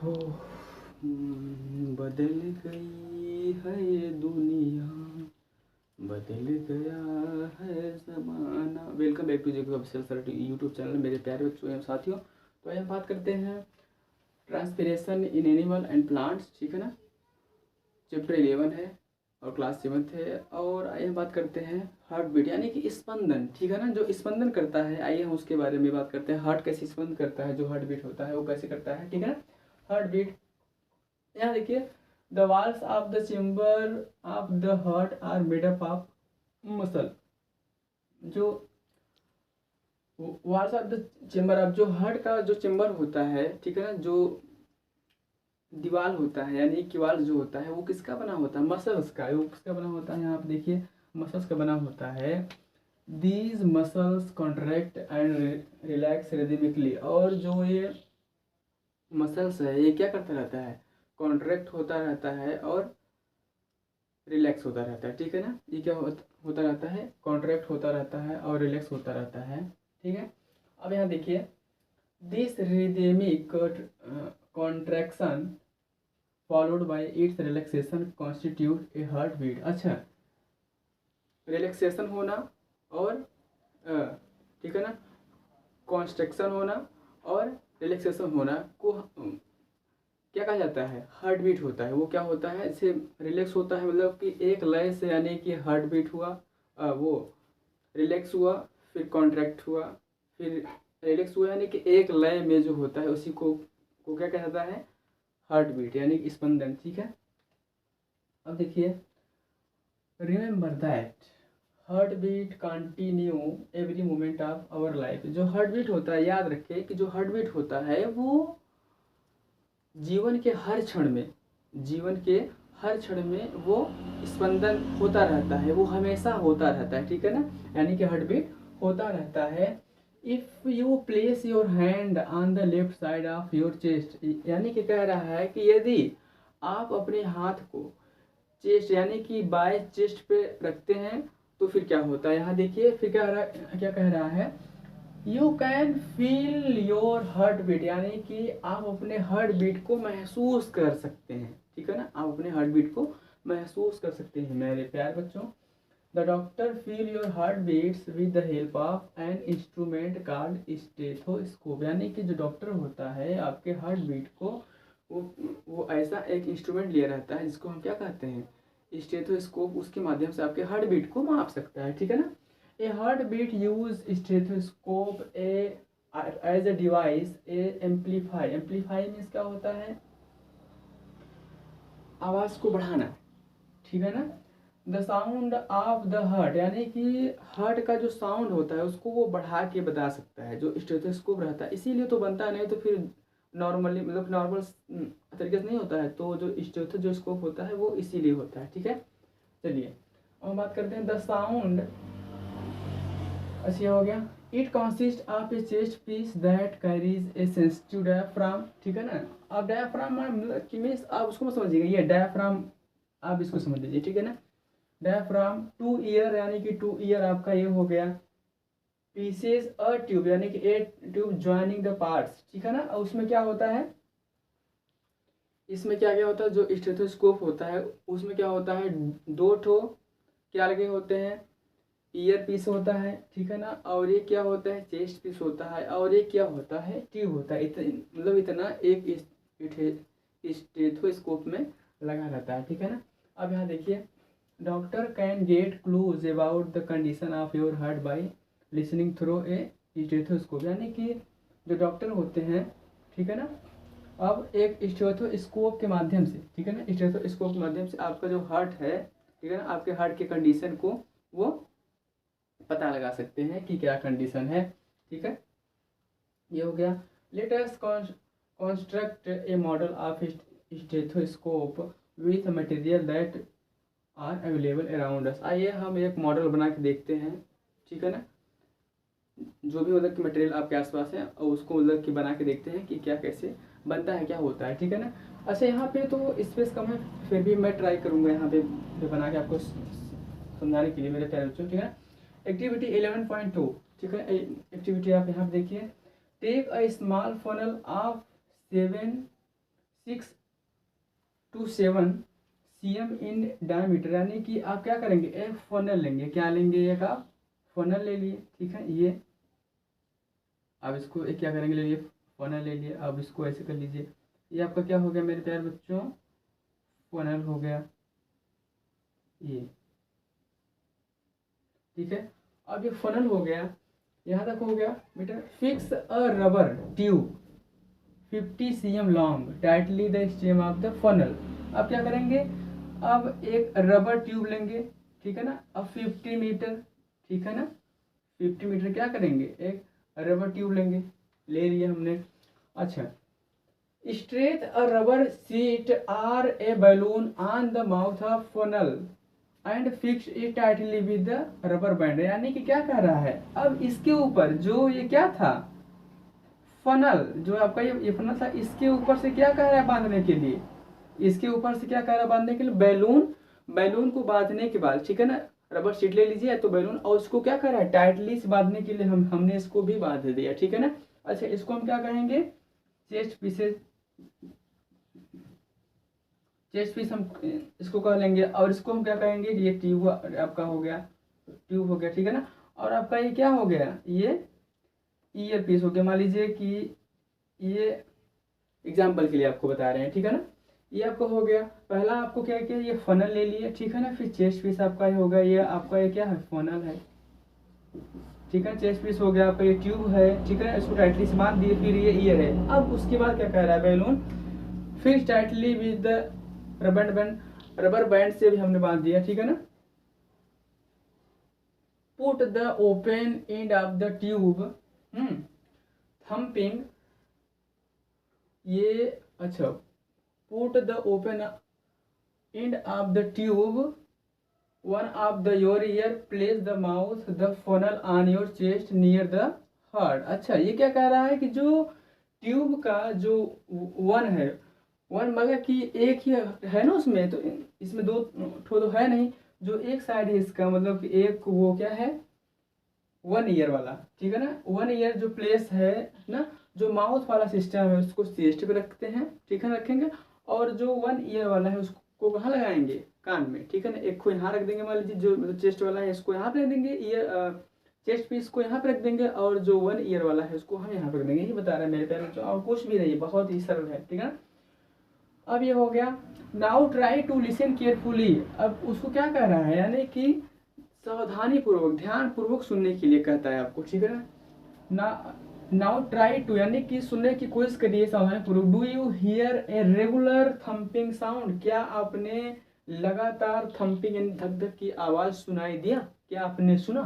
हो बदल गई है ये दुनिया, बदल गया है ज़माना। वेलकम बैक टू जेको ऑफिशियल सर यूट्यूब चैनल मेरे प्यारे बच्चों एवं साथियों। तो आइए हम बात करते हैं transpiration in animal and plants, ठीक है ना। चैप्टर 11 है और क्लास 7th है। और आइए हम बात करते हैं हार्ट बीट यानी कि स्पंदन, ठीक है ना। जो स्पंदन करता है, आइए हम उसके बारे में बात करते हैं। हार्ट कैसे स्पंदन करता है, जो हार्ट बीट होता है वो कैसे करता है, ठीक है ना। हार्ट बीट, यहाँ देखिए, the walls of the chamber of the heart are made up of muscle. जो walls of the chamber of, जो हार्ट का जो चेम्बर होता है, ठीक है ना, जो दीवार होता है यानी किवाल जो होता है वो किसका बना होता है, मसल्स का। वो किसका बना होता है, यहाँ आप देखिए मसल्स का बना होता है। These muscles contract and relax rhythmically. और जो ये मसल्स है ये क्या करता रहता है, कॉन्ट्रैक्ट होता रहता है और रिलैक्स होता रहता है, ठीक है ना। ये क्या होता रहता है, कॉन्ट्रैक्ट होता रहता है और रिलैक्स होता रहता है, ठीक है। अब यहाँ देखिए, this rhythmic contraction followed by its relaxation constitute a heart beat. अच्छा, रिलैक्सेशन होना और ठीक है ना, कॉन्स्ट्रक्शन होना और रिलैक्सेशन होना को क्या कहा जाता है, हार्ट बीट होता है। वो क्या होता है, जैसे रिलैक्स होता है मतलब कि एक लय से, यानी कि हार्ट बीट हुआ, वो रिलैक्स हुआ, फिर कॉन्ट्रैक्ट हुआ, फिर रिलैक्स हुआ, यानी कि एक लय में जो होता है उसी को क्या कहा जाता है, हार्ट बीट यानी कि स्पंदन, ठीक है। अब देखिए, remember that heart beat continue every moment of our life. जो हार्ट बीट होता है, याद रखें कि जो हार्ट बीट होता है वो जीवन के हर क्षण में, जीवन के हर क्षण में वो स्पंदन होता रहता है, वो हमेशा होता रहता है, ठीक है ना। यानी कि हार्ट बीट होता रहता है। If you place your hand on the left side of your chest, यानी कि कह रहा है कि यदि आप अपने हाथ को चेस्ट यानी कि बाय चेस्ट पे रखते हैं तो फिर क्या होता है, यहाँ देखिए फिर क्या कह रहा है, you can feel your heart beat, यानी कि आप अपने हार्ट बीट को महसूस कर सकते हैं, ठीक है ना। आप अपने हार्ट बीट को महसूस कर सकते हैं मेरे प्यारे बच्चों। The doctor feel your heart beats with the help of an instrument called stethoscope, यानी कि जो डॉक्टर होता है आपके हार्ट बीट को वो ऐसा एक इंस्ट्रूमेंट लिए रहता है जिसको हम क्या कहते हैं, स्टेथोस्कोप। उसके माध्यम से आपके हार्ट बीट को माप सकता है, ठीक है ना। A heart beat use stethoscope as a device a amplify. Amplify means क्या होता है, आवाज़ को बढ़ाना, ठीक है ना। The sound of the heart, यानी कि हार्ट का जो साउंड होता है उसको वो बढ़ा के बता सकता है, जो स्टेथोस्कोप रहता है। इसीलिए तो बनता नहीं तो फिर नॉर्मली मतलब नॉर्मल तरीके से नहीं होता है, तो जो स्टेथोस्कोप होता है वो इसीलिए होता है, ठीक है। चलिए अब हम बात करते हैं द साउंड। अच्छा हो गया, it consist of a chest piece that carries a sensitive diaphragm, ठीक है ना। अब डायफ्राम मतलब कि मीन्स आप उसको मत समझिएगा, ये डायफ्राम आप इसको समझ लीजिए, ठीक है ना। डायफ्राम टू ईयर, यानी कि टू ईयर आपका ये हो गया। पीसेज अ ट्यूब, यानी कि ए ट्यूब ज्वाइनिंग द पार्ट्स, ठीक है ना। और उसमें क्या होता है, इसमें क्या क्या होता है, जो स्टेथोस्कोप होता है उसमें क्या होता है, दो ठो क्या लगे होते हैं, ईयर पीस होता है, ठीक है ना। और ये क्या होता है, चेस्ट पीस होता है। और ये क्या होता है, ट्यूब होता है। मतलब इतना एक स्टेथोस्कोप में लगा रहता है, ठीक है ना। अब यहाँ देखिए, doctor can get clues about the condition of your heart by listening through a stethoscope, यानी कि जो डॉक्टर होते हैं, ठीक है ना, अब एक स्टेथोस्कोप के माध्यम से, ठीक है ना, स्टेथोस्कोप के माध्यम से आपका जो हार्ट है, ठीक है ना, आपके हार्ट के कंडीशन को वो पता लगा सकते हैं कि क्या कंडीशन है, ठीक है। ये हो गया। Let us construct a model of stethoscope with material that are available around us. आइए हम एक मॉडल बना के देखते हैं, ठीक है ना। जो भी मतलब कि मटेरियल आपके आसपास है और उसको मतलब कि बना के देखते हैं कि क्या कैसे बनता है, क्या होता है, ठीक है ना। अच्छा, यहाँ पे तो स्पेस कम है, फिर भी मैं ट्राई करूँगा यहाँ पे बना के आपको समझाने के लिए मेरे प्यारे बच्चों, ठीक है ना। एक्टिविटी 11.2, ठीक है। एक्टिविटी आप यहाँ पे देखिए, take a small funnel of 7 6 to 7 cm in diameter, यानी कि आप क्या करेंगे, एक फनल लेंगे, क्या लेंगे, एक आप फनल ले लिए, ठीक है। ये आप इसको एक क्या करेंगे, ले लिए फनल ले लिए, अब इसको ऐसे कर लीजिए, ये आपका क्या हो गया मेरे प्यारे बच्चों, फनल हो गया ये, ठीक है। अब ये फनल हो गया, यहाँ तक हो गया बेटा। Fix a rubber tube 50 cm long tightly the stem of the funnel. अब क्या करेंगे, अब एक रबर ट्यूब लेंगे, ठीक है ना। अब 50 मीटर, ठीक है ना, 50 मीटर क्या करेंगे, एक रबर ट्यूब लेंगे, ले लिया हमने। अच्छा, stretch a rubber sheet or a balloon on the mouth of funnel and fix it tightly with the rubber band, यानी कि क्या कह रहा है, अब इसके ऊपर जो ये क्या था, फनल, जो आपका ये फनल था, इसके ऊपर से क्या कह रहा है बांधने के लिए, इसके ऊपर से क्या कह रहा है बांधने के लिए, बैलून, बैलून को बांधने के बाद, ठीक है ना, रबर शीट ले लीजिए तो बैलून, और उसको क्या कर रहा है टाइटली से बांधने के लिए हमने इसको भी बांध दिया, ठीक है ना। अच्छा, इसको हम क्या कहेंगे, चेस्ट पीसेज, चेस्ट पीस हम इसको कह लेंगे, और इसको हम क्या कहेंगे, ये ट्यूब आपका हो गया, ट्यूब हो गया, ठीक है ना। और आपका ये क्या हो गया, ये ईयर पीस हो गया। मान लीजिए कि ये एग्जाम्पल के लिए आपको बता रहे हैं, ठीक है ना। ये आपको हो गया, पहला आपको क्या किया, ये फनल ले लिए, ठीक है ना। फिर चेस्ट पीस आपका ये होगा, ये आपका ये क्या है, फनल है, ठीक है। चेस्ट पीस हो गया आपका, ये ट्यूब है, ठीक है, इसको टाइटली से बांध दिए, फिर ये ईयर है। अब उसके बाद क्या कह रहा है, balloon fix tightly with rubber band, rubber band से भी हमने बांध दिया, ठीक है ना। Put the open end of the tube thumping, ये अच्छा, put the open end of the tube one of the your year, place the mouth the funnel on your chest near the heart. अच्छा, ये क्या कह रहा है कि जो ट्यूब का जो वन है, वन मतलब कि एक ही है ना उसमें, तो इसमें दो ठो तो है नहीं, जो एक साइड है इसका, मतलब कि एक वो क्या है, 1 ईयर वाला, ठीक है ना। 1 ईयर जो प्लेस है ना, जो माउथ वाला सिस्टम है उसको चेस्ट पे रखते हैं, ठीक है, रखेंगे। और जो 1 ईयर वाला है उसको कहाँ लगाएंगे, कान में, ठीक है ना। एक को यहाँ रख देंगे, मान लीजिए जो चेस्ट वाला है इसको यहाँ पे रख देंगे, ईयर चेस्ट पीस को यहाँ पे रख देंगे, और जो 1 ईयर वाला है उसको हम यहाँ पे रख देंगे। यही बता रहा है मेरे प्यारे बच्चों, और कुछ भी नहीं, बहुत ही सरल है, ठीक है ना। अब ये हो गया, now try to listen carefully. अब उसको क्या कह रहा है, यानी कि सावधानी पूर्वक, ध्यान पूर्वक सुनने के लिए कहता है आपको, ठीक है ना। नाउ ट्राई टू, यानी कि सुनने की कोशिश करिए सावधानी पूर्वक। Do you here a regular thumping sound, क्या आपने लगातार थम्पिंग यानी धक धक की आवाज सुनाई दिया, क्या आपने सुना।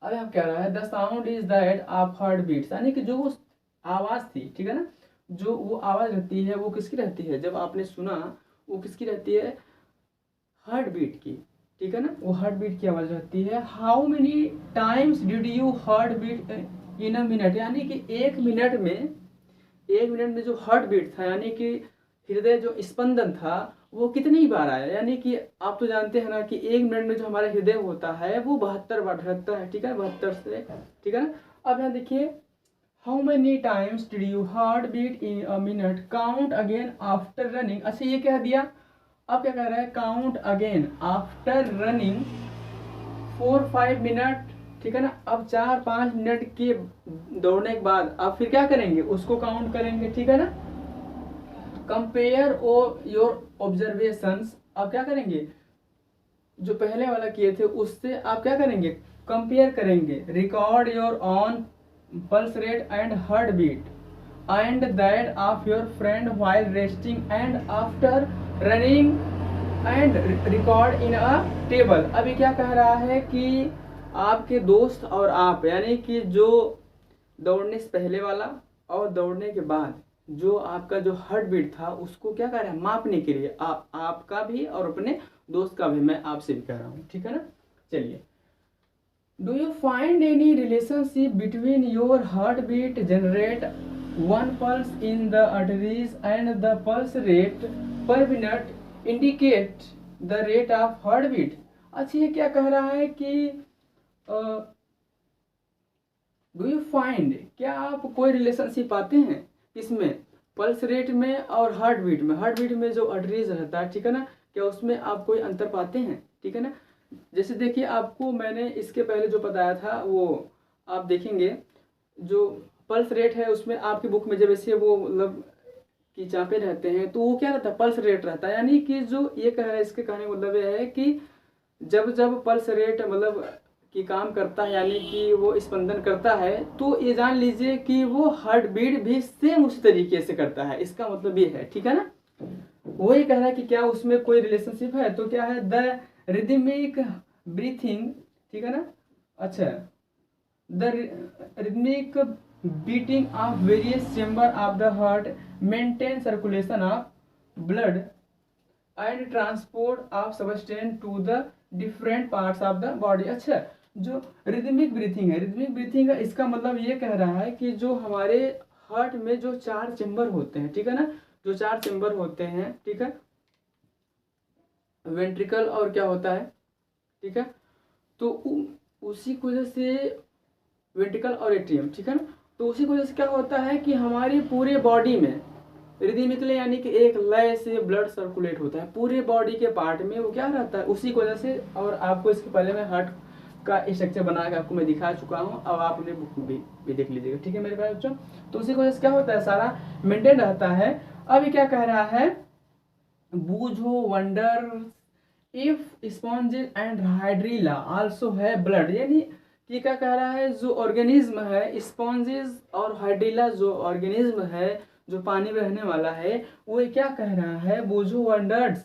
अब हम कह रहा है the sound is that of heart beats, यानी कि जो वो आवाज थी, ठीक है ना, जो वो आवाज रहती है वो किसकी रहती है, जब आपने सुना वो किसकी रहती है, हार्ट बीट की, ठीक है ना, वो हार्ट बीट की आवाज रहती है। How many times did you heart beat in a minute, यानी कि एक मिनट में जो हार्ट बीट था, यानी कि हृदय जो स्पंदन था वो कितनी बार आया, यानी कि आप तो जानते हैं ना कि एक मिनट में जो हमारा हृदय होता है वो 72 बार धड़कता है, ठीक है, 72 से, ठीक है ना। अब यहाँ देखिए, how many times did you heart beat in a minute, count again after running. अच्छा, ये कह दिया। अब क्या कह रहा है, count again after running 4-5 minute, ठीक है ना। अब 4-5 मिनट के दौड़ने के बाद अब फिर क्या करेंगे, उसको काउंट करेंगे, ठीक है ना। कंपेयर ओ योर ऑब्जर्वेशंस, अब क्या करेंगे, जो पहले वाला किए थे उससे आप क्या करेंगे, कंपेयर करेंगे। Record your own pulse rate and heart beat and that of your friend while resting and after running and record in a table. अभी क्या कह रहा है कि आपके दोस्त और आप, यानी कि जो दौड़ने से पहले वाला और दौड़ने के बाद जो आपका जो हार्ट बीट था उसको क्या कह रहा है, मापने के लिए, आपका भी और अपने दोस्त का भी, मैं आपसे भी कह रहा हूँ, ठीक है ना। चलिए, do you find any relationship between your heart beat generate one pulse in the arteries and the pulse rate per minute indicate the rate of heart beat. अच्छा, ये क्या कह रहा है कि डू यू फाइंड, क्या आप कोई रिलेशनशिप पाते हैं इसमें पल्स रेट में और हार्ट बीट में जो आर्टरीज रहता है, ठीक है ना, क्या उसमें आप कोई अंतर पाते हैं? ठीक है ना। जैसे देखिए, आपको मैंने इसके पहले जो बताया था वो आप देखेंगे, जो पल्स रेट है उसमें आपकी बुक में जब ऐसे वो मतलब कि चापे रहते हैं तो वो क्या रहता है, पल्स रेट रहता है। यानी कि जो ये कह रहा है, इसके कहने का मतलब ये है कि जब जब पल्स रेट मतलब कि काम करता है, यानी कि वो स्पंदन करता है, तो ये जान लीजिए कि वो हार्ट बीट भी सेम उसी तरीके से करता है। इसका मतलब ये है, ठीक है ना। वो ये कह रहा है कि क्या उसमें कोई रिलेशनशिप है, तो क्या है, द रिदमिक ब्रीथिंग, ठीक है ना। अच्छा, the rhythmic beating of various chamber of the heart maintain circulation of blood and transport of substance to the different parts of the body. अच्छा, जो रिदमिक ब्रीथिंग है, रिदमिक ब्रीथिंग है, इसका मतलब ये कह रहा है कि जो हमारे हार्ट में जो 4 चेंबर होते हैं, ठीक है ना, जो 4 चेंबर होते हैं, ठीक है, वेंट्रिकल और क्या होता है, ठीक है, तो उसी की वजह से वेंट्रिकल और एट्रियम, ठीक है ना, तो उसी की वजह से क्या होता है कि हमारी पूरे बॉडी में रिदमिकली यानी कि एक लय से ब्लड सर्कुलेट होता है पूरे बॉडी के पार्ट में, वो क्या रहता है उसी की वजह से। और आपको इसके पहले मैं हार्ट का स्ट्रक्चर बना के आपको मैं दिखा चुका हूँ, अब आप अपने बुक में भी देख लीजिएगा, ठीक है मेरे प्यारे बच्चों। तो उसी की वजह से क्या होता है, सारा मेंटेन रहता है। अब ये क्या कह रहा है, बूझो wonder if sponges and hydrilla also है ब्लड। यानी कि क्या कह रहा है, जो ऑर्गेनिज्म है, स्पॉन्जेस और हाइड्रीला जो ऑर्गेनिज्म है, जो पानी में रहने वाला है, वो क्या कह रहा है, बूझो वंडर्स,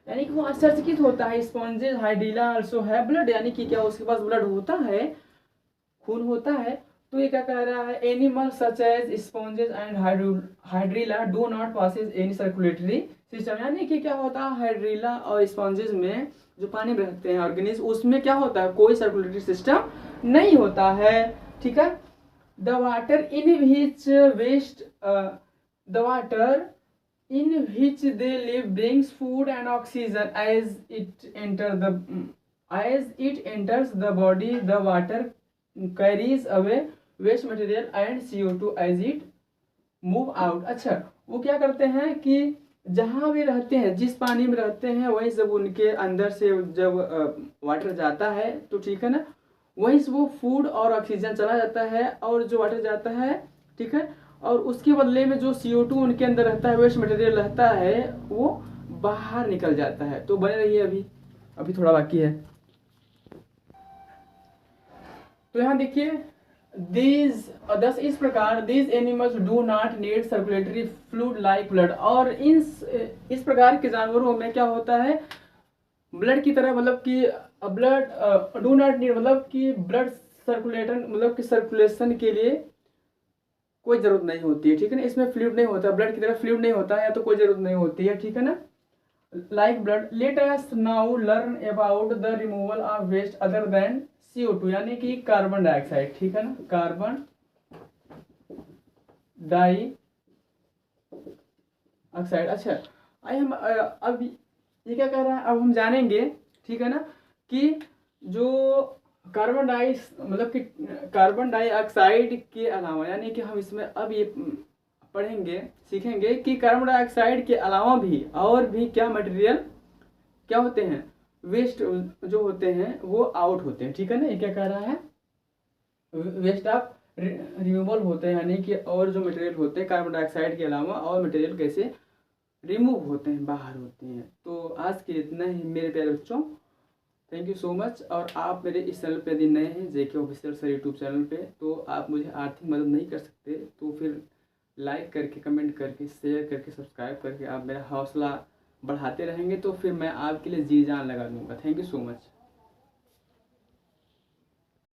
यानी कि वो आश्चर्यचकित होता है, स्पॉन्जेस हाइड्रीला आल्सो है ब्लड, यानी कि क्या उसके पास ब्लड होता है, खून होता है। तो ये क्या कह रहा है, animal such as sponges and hydrilla do not possess any circulatory system. यानी कि क्या होता है, हाइड्रीला और स्पॉन्जेस में जो पानी में रहते हैं ऑर्गेनिज्म, उसमें क्या होता है, कोई सर्कुलेटरी सिस्टम नहीं होता है, ठीक है। The water in which waste the water in which they live brings food and oxygen as it enters the body. The water carries away waste material and CO2 as it move out। अच्छा, वो क्या करते हैं कि जहाँ भी रहते हैं, जिस पानी में रहते हैं, वहीं जब उनके अंदर से जब वाटर जाता है, तो ठीक है ना, वहीं से वो फूड और ऑक्सीजन चला जाता है, और जो वाटर जाता है, ठीक है, और उसके बदले में जो CO2 उनके अंदर रहता है, वेस्ट मटेरियल रहता है, वो बाहर निकल जाता है। तो बने रहिए, अभी अभी थोड़ा बाकी है। तो यहाँ देखिए, दस इस प्रकार these animals do not need circulatory fluid like blood. और इस प्रकार के जानवरों में क्या होता है, ब्लड की तरह, मतलब कि ब्लड डू नॉट नीड, मतलब कि ब्लड सर्कुलेशन, मतलब कि सर्कुलेशन के लिए कोई जरूरत नहीं होती है, ठीक है ना। इसमें फ्लूइड नहीं होता, ब्लड की तरह फ्लूइड नहीं होता है, या तो कोई जरूरत नहीं होती है, ठीक है ना, like blood. Let us now learn about the removal of waste other than CO2, यानी कि कार्बन डाइऑक्साइड, ठीक है ना, कार्बन डाई ऑक्साइड। अच्छा, आइए हम अब ये क्या कह रहा है, अब हम जानेंगे, ठीक है ना, कि जो कार्बन डाई मतलब कि कार्बन डाइऑक्साइड के अलावा, यानी कि हम इसमें अब ये पढ़ेंगे, सीखेंगे कि कार्बन डाइऑक्साइड के अलावा भी और भी क्या मटेरियल क्या होते हैं, वेस्ट जो होते हैं वो आउट होते हैं, ठीक है ना। ये क्या कह रहा है, वेस्ट ऑफ रिमूवल होते हैं, यानी कि और जो मटेरियल होते हैं कार्बन डाइऑक्साइड के अलावा, और मटेरियल कैसे रिमूव होते हैं, बाहर होते हैं। तो आज के इतना ही मेरे प्यारे बच्चों, थैंक यू सो मच। और आप मेरे इस चैनल पे यदि नए हैं, JK official sir YouTube channel पे, तो आप मुझे आर्थिक मदद नहीं कर सकते, तो फिर लाइक करके, कमेंट करके, शेयर करके, सब्सक्राइब करके आप मेरा हौसला बढ़ाते रहेंगे, तो फिर मैं आपके लिए जी जान लगा दूंगा। Thank you so much.